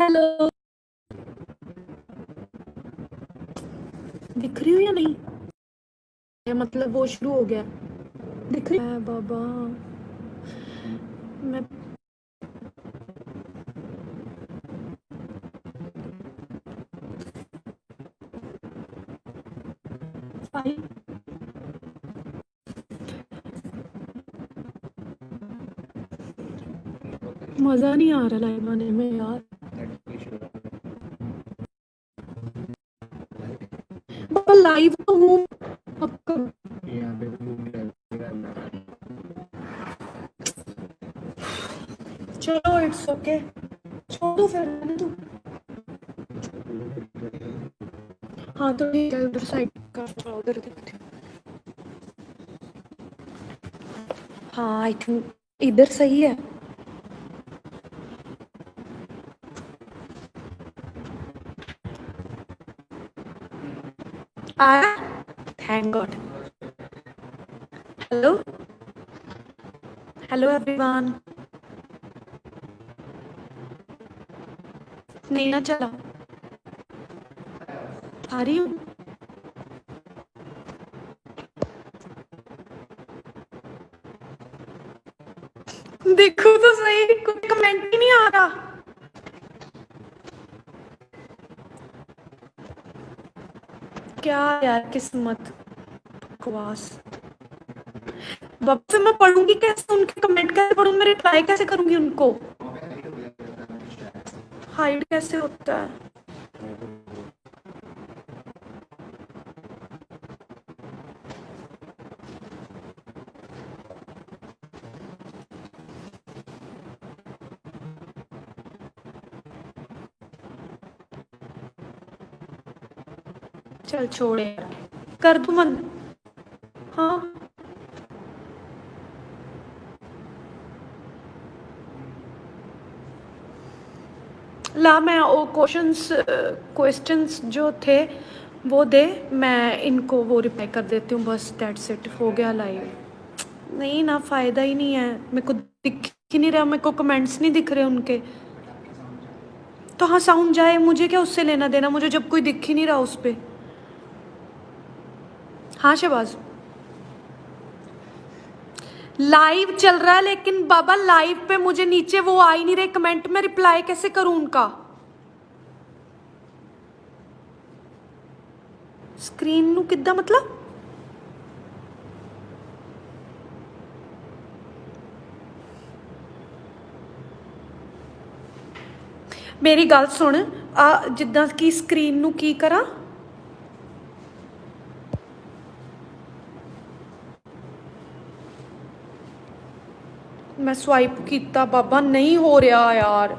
Hello, दिख रही हूँ या नहीं? मतलब वो शुरू हो गया। दिख रही है बाबा। मैं आई। मजा नहीं आ रहा लाइव आने में यार। बाबा लाइव तो हूँ। अब कब? चलो इट्स ओके, छोड़ो फिर रहने दो। हाँ तो ठीक है, उधर साइड का चलो, उधर देखते हैं। हाँ आई थिंक इधर सही है। आया, thank God. Hello, hello everyone. नहीं ना चला, आ रही हूँ। देखो तो सही, कोई कमेंट ही नहीं आ रहा। क्या यार किस्मत, बकवास। बाप से मैं पढ़ूंगी कैसे, उनके कमेंट कैसे पढ़ूं, मैं रिप्लाई कैसे करूंगी उनको? हाइड कैसे होता है? चल छोड़े, कर दू मन। हाँ ला, मैं वो क्वेश्चंस जो थे वो दे, मैं इनको वो रिप्लाई कर देती हूँ, बस दैट्स इट, हो गया लाइव। नहीं ना, फायदा ही नहीं है, मेरे को दिख ही नहीं रहा, मेरे को कमेंट्स नहीं दिख रहे उनके। तो हाँ साउंड जाए, मुझे क्या उससे लेना देना, मुझे जब कोई दिख ही नहीं रहा उस पे। हाँ शहबाज, लाइव चल रहा है लेकिन बाबा लाइव पे मुझे नीचे वो आ ही नहीं रहे कमेंट, में रिप्लाई कैसे करूं उनका? स्क्रीन नु किद्दां मतलब? मेरी गल सुन, जिद्दां की स्क्रीन नु की करा? मैं स्वाइप किया बाबा, नहीं हो रहा यार।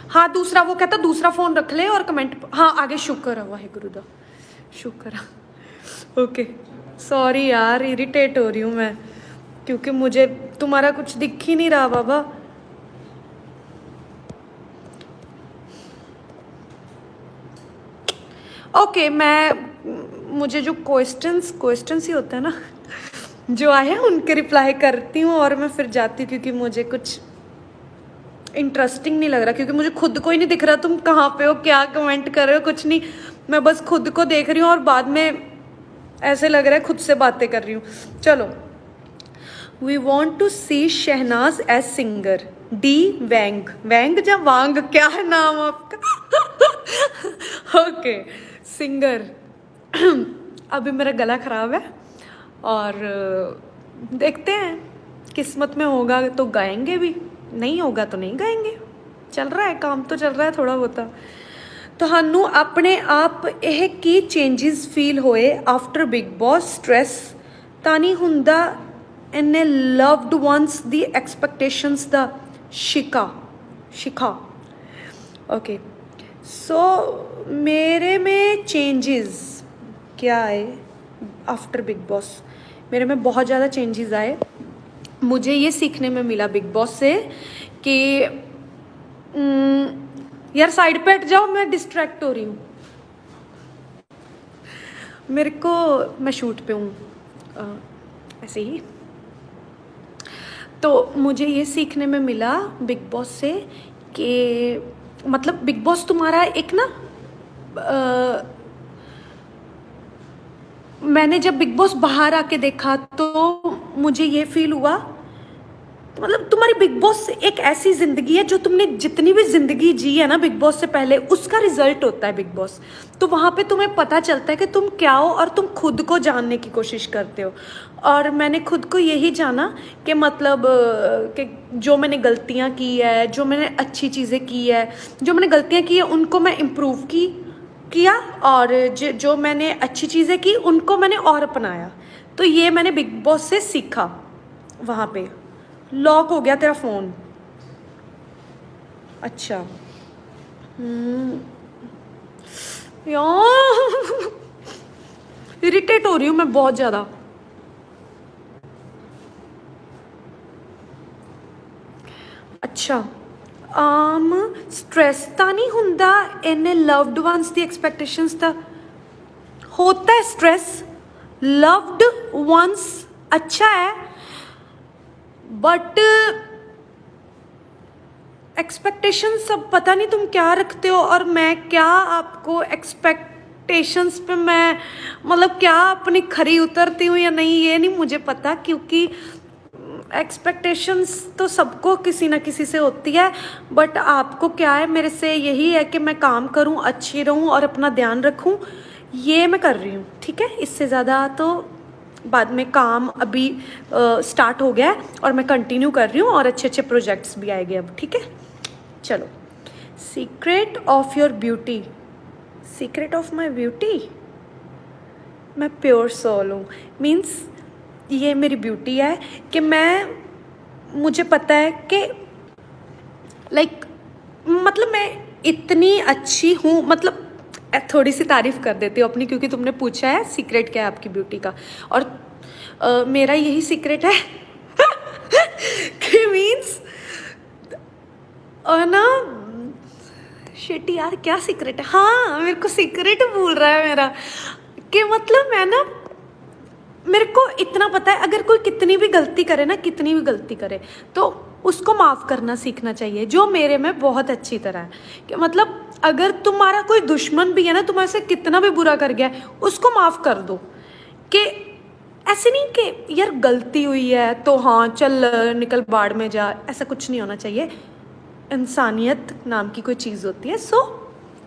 हाँ दूसरा, वो कहता दूसरा फोन रख ले और कमेंट, हाँ आगे, शुक्र है वाहेगुरु दा, शुक्र है। ओके सॉरी यार, इरिटेट हो रही हूँ मैं, क्योंकि मुझे तुम्हारा कुछ दिख ही नहीं रहा बाबा। ओके मैं, मुझे जो क्वेश्चंस ही होता है ना जो आए हैं उनके रिप्लाई करती हूँ और मैं फिर जाती हूँ, क्योंकि मुझे कुछ इंटरेस्टिंग नहीं लग रहा, क्योंकि मुझे खुद को ही नहीं दिख रहा तुम कहाँ पे हो, क्या कमेंट कर रहे हो, कुछ नहीं। मैं बस खुद को देख रही हूँ और बाद में ऐसे लग रहा है खुद से बातें कर रही हूँ। चलो, we want to see Shehnaaz as singer, D Wang, Wang या वांग, क्या है नाम आपका? Okay singer. अभी मेरा गला खराब है और देखते हैं, किस्मत में होगा तो गाएंगे भी, नहीं होगा तो नहीं गाएंगे। चल रहा है काम, तो चल रहा है थोड़ा बहुत। ਤੁਹਾਨੂੰ ਆਪਣੇ ਆਪ ਇਹ ਕੀ ਚੇਂजेस ਫੀਲ ਹੋਏ ਆਫਟਰ ਬਿਗ ਬੌਸ? ਸਟ੍ਰੈਸ ਤਾਂ ਨਹੀਂ ਹੁੰਦਾ ਇੰਨੇ ਲਵਡ ਵਨਸ ਦੀ ਐਕਸਪੈਕਟੇਸ਼ਨਸ ਦਾ शिका? ओके सो मेरे में चेंजेस क्या आए आफ्टर बिग बॉस? मेरे में बहुत ज़्यादा चेंजेस आए। मुझे ये सीखने में मिला बिग बॉस से कि यार साइड पे हट जाओ, मैं डिस्ट्रैक्ट हो रही हूँ। मेरे को, मैं शूट पे हूँ ऐसे ही, तो मुझे ये सीखने में मिला बिग बॉस से कि मतलब बिग बॉस तुम्हारा एक ना मैंने जब बिग बॉस बाहर आके देखा तो मुझे ये फील हुआ, तो मतलब तुम्हारी बिग बॉस एक ऐसी जिंदगी है जो तुमने जितनी भी जिंदगी जी है ना बिग बॉस से पहले, उसका रिजल्ट होता है बिग बॉस। तो वहाँ पे तुम्हें पता चलता है कि तुम क्या हो और तुम खुद को जानने की कोशिश करते हो। और मैंने खुद को यही जाना कि मतलब कि जो मैंने गलतियाँ की है, जो मैंने अच्छी चीज़ें की है, जो मैंने गलतियाँ की है उनको मैं इम्प्रूव किया, और जो मैंने अच्छी चीज़ें की उनको मैंने और अपनाया। तो ये मैंने बिग बॉस से सीखा। वहाँ पे लॉक हो गया तेरा फ़ोन, अच्छा यार इरिटेट हो रही हूँ मैं बहुत ज़्यादा। अच्छा स्ट्रेस ਤਾਂ नहीं ਹੁੰਦਾ इन्ने लव्ड वंस दी एक्सपेक्टेशंस ਦਾ होता है स्ट्रेस। लव्ड वंस अच्छा है बट एक्सपेक्टेशन सब पता नहीं तुम क्या रखते हो, और मैं क्या आपको एक्सपेक्टेशंस पे मैं मतलब क्या अपनी खरी उतरती हूँ या नहीं ये नहीं मुझे पता, क्योंकि एक्सपेक्टेशंस तो सबको किसी ना किसी से होती है। बट आपको क्या है, मेरे से यही है कि मैं काम करूँ, अच्छी रहूँ और अपना ध्यान रखूँ, ये मैं कर रही हूँ। ठीक है, इससे ज़्यादा तो बाद में काम अभी स्टार्ट हो गया है और मैं कंटिन्यू कर रही हूँ और अच्छे अच्छे प्रोजेक्ट्स भी आएंगे अब। ठीक है, चलो। Secret of your beauty, secret of my beauty, मैं प्योर सोल हूँ। मीन्स ये मेरी ब्यूटी है कि मुझे पता है कि लाइक मतलब मैं इतनी अच्छी हूँ, मतलब थोड़ी सी तारीफ़ कर देती हूँ अपनी, क्योंकि तुमने पूछा है सीक्रेट क्या है आपकी ब्यूटी का, और मेरा यही सीक्रेट है कि मीन्स ना शिट यार क्या सीक्रेट है, हाँ मेरे को सीक्रेट भूल रहा है मेरा, कि मतलब मैं ना मेरे को इतना पता है अगर कोई कितनी भी गलती करे ना, कितनी भी गलती करे तो उसको माफ़ करना सीखना चाहिए, जो मेरे में बहुत अच्छी तरह है। कि मतलब अगर तुम्हारा कोई दुश्मन भी है ना, तुम्हारे से कितना भी बुरा कर गया है उसको माफ़ कर दो। कि ऐसे नहीं कि यार गलती हुई है तो हाँ चल निकल बाढ़ में जा, ऐसा कुछ नहीं होना चाहिए। इंसानियत नाम की कोई चीज़ होती है, सो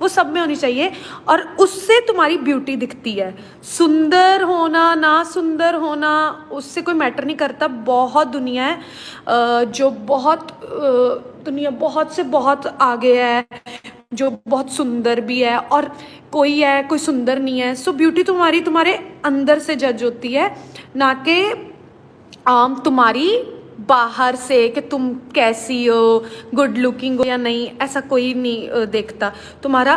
वो सब में होनी चाहिए, और उससे तुम्हारी ब्यूटी दिखती है। सुंदर होना ना सुंदर होना उससे कोई मैटर नहीं करता। बहुत दुनिया है जो दुनिया बहुत से बहुत आगे है, जो बहुत सुंदर भी है, और कोई सुंदर नहीं है। सो ब्यूटी तुम्हारे अंदर से जज होती है, ना कि तुम्हारी बाहर से कि तुम कैसी हो, गुड लुकिंग हो या नहीं, ऐसा कोई नहीं देखता। तुम्हारा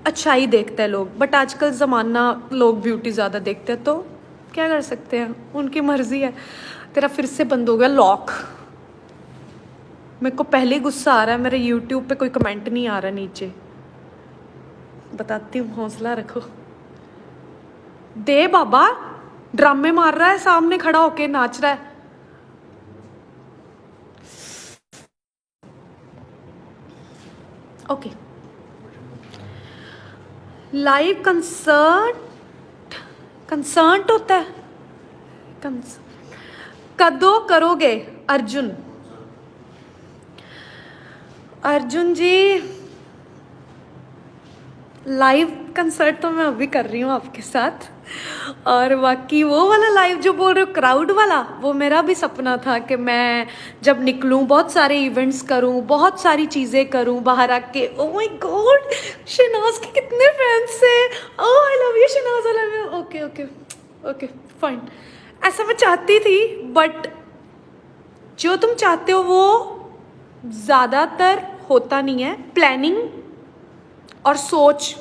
अच्छाई देखते हैं लोग, बट आजकल ज़माना लोग ब्यूटी ज़्यादा देखते हैं, तो क्या कर सकते हैं, उनकी मर्ज़ी है। तेरा फिर से बंद हो गया लॉक, मेरे को पहले ही गुस्सा आ रहा है, मेरे यूट्यूब पे कोई कमेंट नहीं आ रहा नीचे, बताती हूँ, हौसला रखो। दे बाबा, ड्रामे मार रहा है, सामने खड़ा होके नाच रहा है। ओके, लाइव कंसर्ट होता है, कदों करोगे अर्जुन जी? लाइव कंसर्ट तो मैं अभी कर रही हूँ आपके साथ, और बाकी वो वाला लाइव जो बोल रहे हो क्राउड वाला, वो मेरा भी सपना था कि मैं जब निकलूँ बहुत सारे इवेंट्स करूँ, बहुत सारी चीज़ें करूँ बाहर आके। ओ माय गॉड, शहनाज के कितने फैंस हैं, oh I love you Shehnaaz, I love you. Okay okay okay fine, ऐसा मैं चाहती थी, बट जो तुम चाहते हो वो ज़्यादातर होता नहीं है। प्लानिंग और सोच,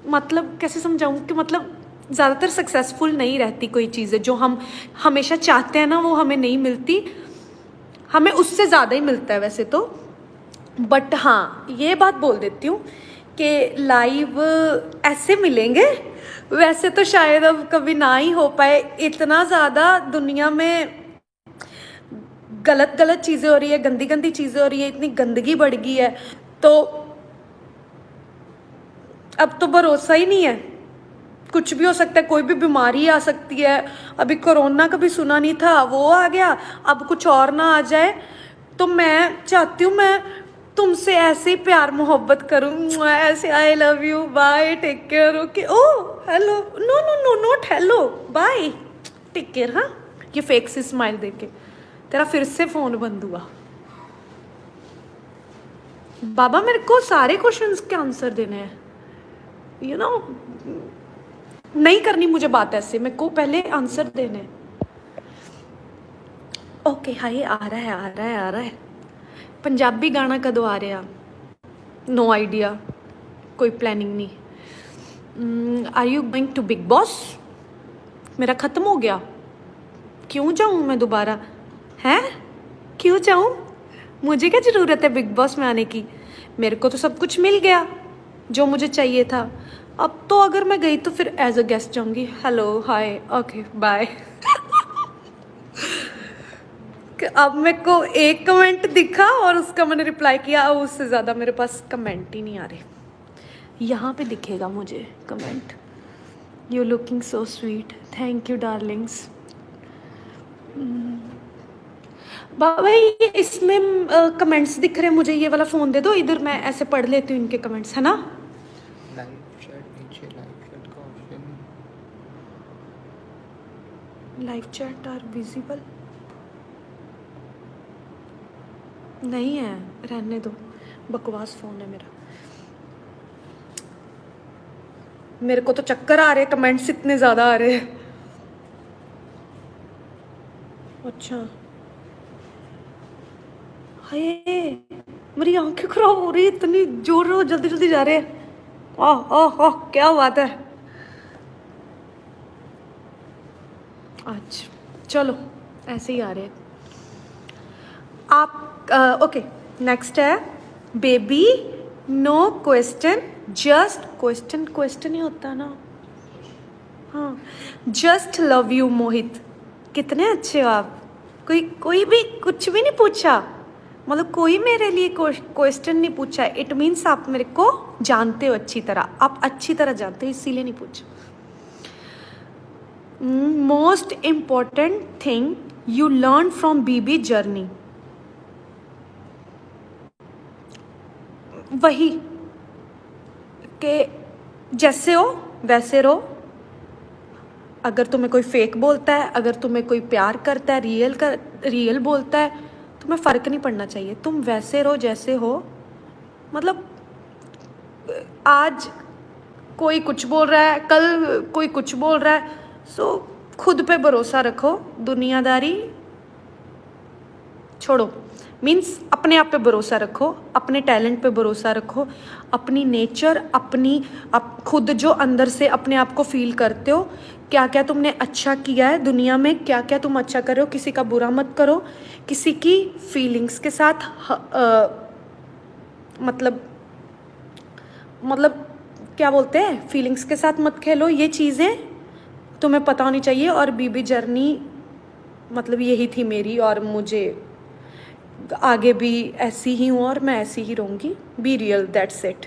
मतलब कैसे समझाऊँ कि मतलब ज़्यादातर सक्सेसफुल नहीं रहती कोई चीज़ें, जो हम हमेशा चाहते हैं ना वो हमें नहीं मिलती, हमें उससे ज़्यादा ही मिलता है वैसे तो। बट हाँ ये बात बोल देती हूँ कि लाइव ऐसे मिलेंगे, वैसे तो शायद अब कभी ना ही हो पाए। इतना ज़्यादा दुनिया में गलत गलत चीज़ें हो रही है, गंदी गंदी चीज़ें हो रही है, इतनी गंदगी बढ़ गई है, तो अब तो भरोसा ही नहीं है, कुछ भी हो सकता है, कोई भी बीमारी आ सकती है। अभी कोरोना का भी सुना नहीं था, वो आ गया, अब कुछ और ना आ जाए। तो मैं चाहती हूँ मैं तुमसे ऐसे ही प्यार मोहब्बत करूँ, ऐसे I love you, bye, take care, okay, oh hello, no no no not hello, bye, take care. हाँ, ये फेक सी स्माइल देके तेरा फिर से फोन बंद हुआ। बाबा मेरे को सारे क्वेश्चंस के आंसर देने हैं, यू नो, नहीं करनी मुझे बात ऐसे, मेरे को पहले आंसर देने हैं। ओके हाय, आ रहा है आ रहा है आ रहा है। पंजाबी गाना कदों आ रहा? नो आइडिया, कोई प्लानिंग नहीं। Are you going to Bigg Boss? मेरा ख़त्म हो गया, क्यों जाऊँ मैं दोबारा? हैं, क्यों जाऊँ? मुझे क्या ज़रूरत है बिग बॉस में आने की? मेरे को तो सब कुछ मिल गया जो मुझे चाहिए था। अब तो अगर मैं गई तो फिर एज अ गेस्ट जाऊँगी। Hello hi, okay bye. अब मेरे को एक कमेंट दिखा और उसका मैंने रिप्लाई किया, अब उससे ज़्यादा मेरे पास कमेंट ही नहीं आ रहे। यहाँ पे दिखेगा मुझे comment, you looking so sweet, thank you darlings. बाबा ये इसमें कमेंट्स दिख रहे हैं मुझे, ये वाला फ़ोन दे दो इधर, मैं ऐसे पढ़ लेती हूँ इनके कमेंट्स, है ना? लाइव चैट नीचे, लाइव चैट का option, live chat are visible नहीं है, रहने दो, बकवास फ़ोन है मेरा। मेरे को तो चक्कर आ रहे, कमेंट्स इतने ज़्यादा आ रहे हैं। अच्छा हाय, मेरी आंखें खराब हो रही है, इतनी जोर रो, जल्दी जल्दी जा रहे हैं। आह आह आह, क्या बात है। अच्छा चलो, ऐसे ही आ रहे हैं आप। ओके, नेक्स्ट है baby, no question, just question, question ही होता ना। हाँ, जस्ट लव यू मोहित, कितने अच्छे हो आप। कोई भी कुछ भी नहीं पूछा, मतलब कोई मेरे लिए क्वेश्चन नहीं पूछा। इट मीन्स आप मेरे को जानते हो अच्छी तरह, आप अच्छी तरह जानते हो, इसीलिए नहीं पूछा। Most important thing you learn from BB journey, वही कि जैसे हो वैसे रहो। अगर तुम्हें कोई फेक बोलता है, अगर तुम्हें कोई प्यार करता है, रियल बोलता है, तुम्हें फ़र्क नहीं पड़ना चाहिए, तुम वैसे रहो जैसे हो। मतलब आज कोई कुछ बोल रहा है, कल कोई कुछ बोल रहा है, सो खुद पे भरोसा रखो, दुनियादारी छोड़ो। मीन्स अपने आप पे भरोसा रखो, अपने टैलेंट पे भरोसा रखो, अपनी नेचर, खुद जो अंदर से अपने आप को फील करते हो, क्या क्या तुमने अच्छा किया है दुनिया में, क्या क्या तुम अच्छा कर रहे हो, किसी का बुरा मत करो, किसी की फीलिंग्स के साथ मतलब क्या बोलते हैं, फीलिंग्स के साथ मत खेलो। ये चीज़ें तुम्हें पता होनी चाहिए। और बीबी जर्नी मतलब यही थी मेरी, और मुझे आगे भी ऐसी ही हूँ और मैं ऐसी ही रहूँगी। Be real, that's it.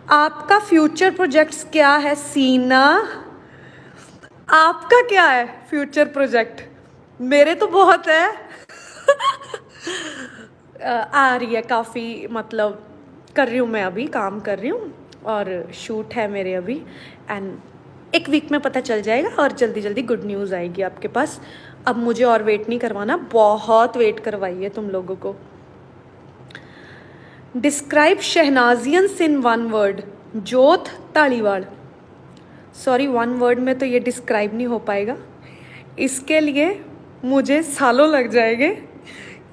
आपका फ्यूचर प्रोजेक्ट्स क्या है सीना? आपका क्या है फ्यूचर प्रोजेक्ट? मेरे तो बहुत है। आ रही है काफ़ी, मतलब कर रही हूँ मैं, अभी काम कर रही हूँ और शूट है मेरे अभी, एंड एक वीक में पता चल जाएगा और जल्दी जल्दी गुड न्यूज़ आएगी आपके पास। अब मुझे और वेट नहीं करवाना, बहुत वेट करवाई है तुम लोगों को। डिस्क्राइब शहनाजियंस इन वन वर्ड, जोत तालीवाल। सॉरी, वन वर्ड में तो ये डिस्क्राइब नहीं हो पाएगा, इसके लिए मुझे सालों लग जाएंगे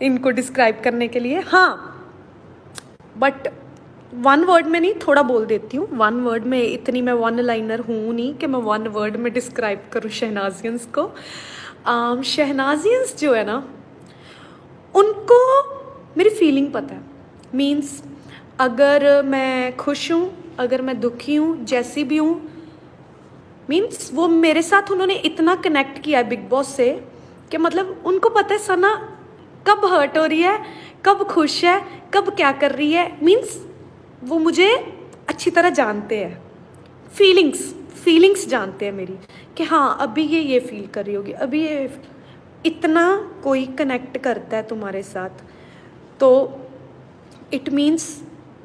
इनको डिस्क्राइब करने के लिए। हाँ, बट वन वर्ड में नहीं, थोड़ा बोल देती हूँ। वन वर्ड में इतनी मैं वन लाइनर हूँ नहीं कि मैं वन वर्ड में डिस्क्राइब करूँ शहनाजियंस को। शहनाजियंस जो है ना, उनको मेरी फीलिंग पता है। मीन्स अगर मैं खुश हूँ, अगर मैं दुखी हूँ, जैसी भी हूँ, मीन्स वो मेरे साथ उन्होंने इतना कनेक्ट किया है बिग बॉस से कि मतलब उनको पता है सना कब हर्ट हो रही है, कब खुश है, कब क्या कर रही है, मीन्स वो मुझे अच्छी तरह जानते हैं। फीलिंग्स जानते हैं मेरी कि हाँ अभी ये फील कर रही होगी, अभी ये इतना कोई कनेक्ट करता है तुम्हारे साथ तो इट मीन्स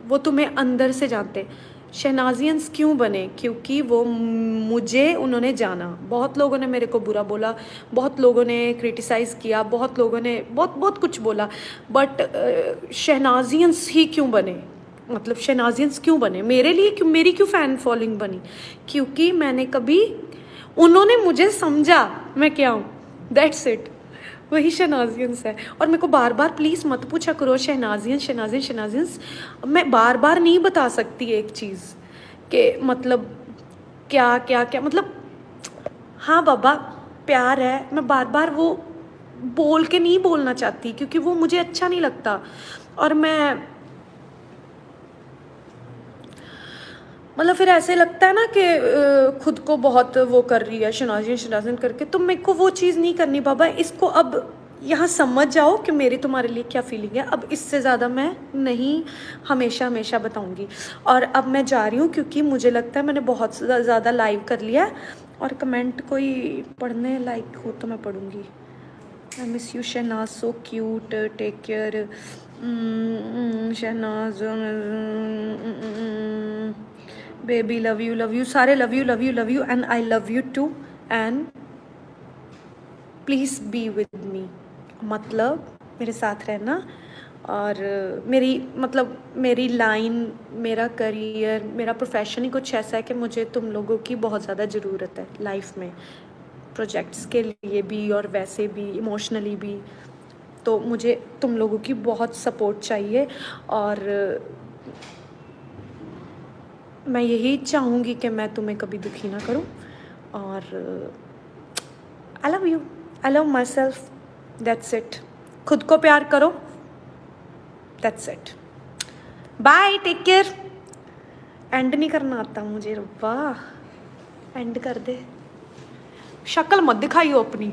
वो तुम्हें अंदर से जानते। शहनाजियंस क्यों बने? क्योंकि वो मुझे उन्होंने जाना। बहुत लोगों ने मेरे को बुरा बोला, बहुत लोगों ने क्रिटिसाइज़ किया, बहुत लोगों ने बहुत कुछ बोला, बट शहनाजियंस ही क्यों बने? मतलब शहनाजियंस क्यों बने मेरे लिए? क्यों मेरी क्यों फ़ैन फॉलोइंग बनी? क्योंकि मैंने कभी, उन्होंने मुझे समझा मैं क्या हूँ, दैट्स इट। वही शहनाजियंस है। और मेरे को बार बार प्लीज़ मत पूछा करो शहनाजियंस। मैं बार बार नहीं बता सकती एक चीज़ कि मतलब क्या क्या क्या, मतलब हाँ बाबा प्यार है, मैं बार बार वो बोल के नहीं बोलना चाहती क्योंकि वो मुझे अच्छा नहीं लगता। और मैं मतलब फिर ऐसे लगता है ना कि खुद को बहुत वो कर रही है शनाजियन करके, तो मेरे को वो चीज़ नहीं करनी बाबा। इसको अब यहाँ समझ जाओ कि मेरी तुम्हारे लिए क्या फीलिंग है। अब इससे ज़्यादा मैं नहीं हमेशा बताऊँगी। और अब मैं जा रही हूँ क्योंकि मुझे लगता है मैंने बहुत ज़्यादा लाइव कर लिया है और कमेंट कोई पढ़ने लायक हो तो मैं पढ़ूँगी। I miss you Shehnaaz, so cute, take care Shehnaaz, baby love you, सारे love you and I love you too and please be with me. मतलब मेरे साथ रहना। और मेरी मतलब मेरी लाइन, मेरा करियर, मेरा प्रोफेशन ही कुछ ऐसा है कि मुझे तुम लोगों की बहुत ज़्यादा ज़रूरत है लाइफ में, प्रोजेक्ट्स के लिए भी और वैसे भी इमोशनली भी। तो मुझे तुम लोगों की बहुत सपोर्ट चाहिए और मैं यही चाहूँगी कि मैं तुम्हें कभी दुखी ना करूँ। और I love myself, that's it. खुद को प्यार करो, that's it. Bye, take care. End नहीं करना आता मुझे, रब्बा एंड कर दे। शक्ल मत दिखाइयो अपनी।